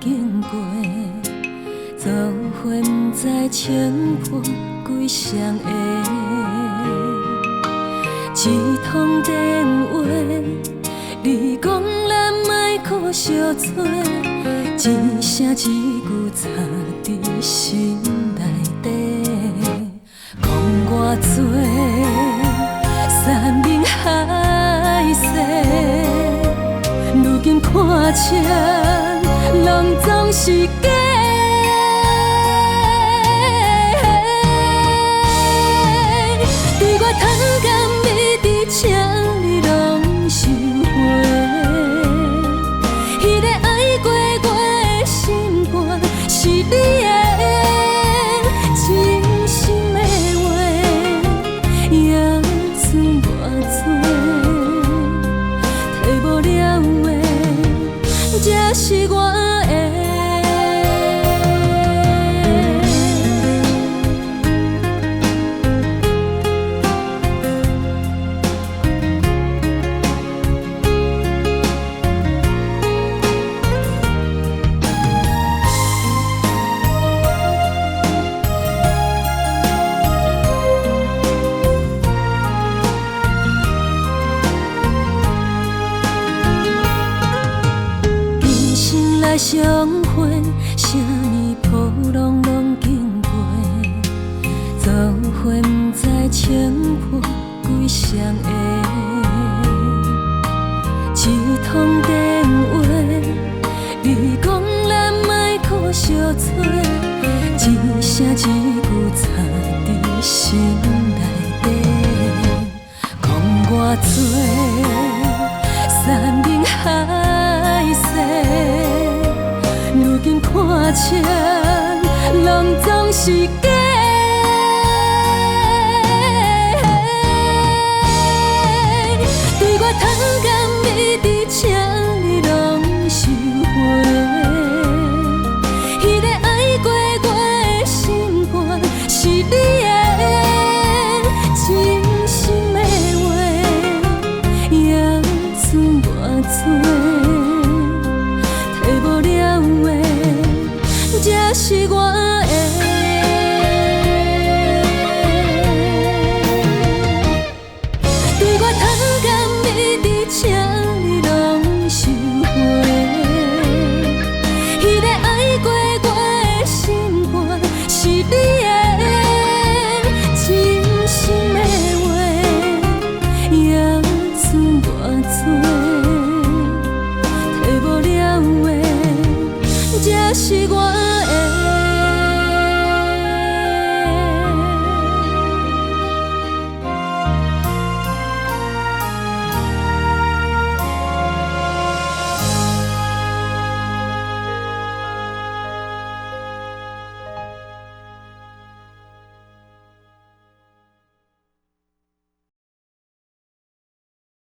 经过，做伙不知冲破几双个。一通电话，你讲咱莫搁相做，一声一句插伫心内底，讲我多，山盟海誓，如今看清，拢总是假。对我贪甘美丽，请你拢收回。迄个爱过我的心肝，是你的真心的话，也算偌多，体无了的，才是我的。相会，啥物波浪拢经过，做伙不知冲破几双个。一通电话，你讲咱莫搁相做，一声一句插伫心内底，讲我多，山盟海誓。如今看清，拢总是假。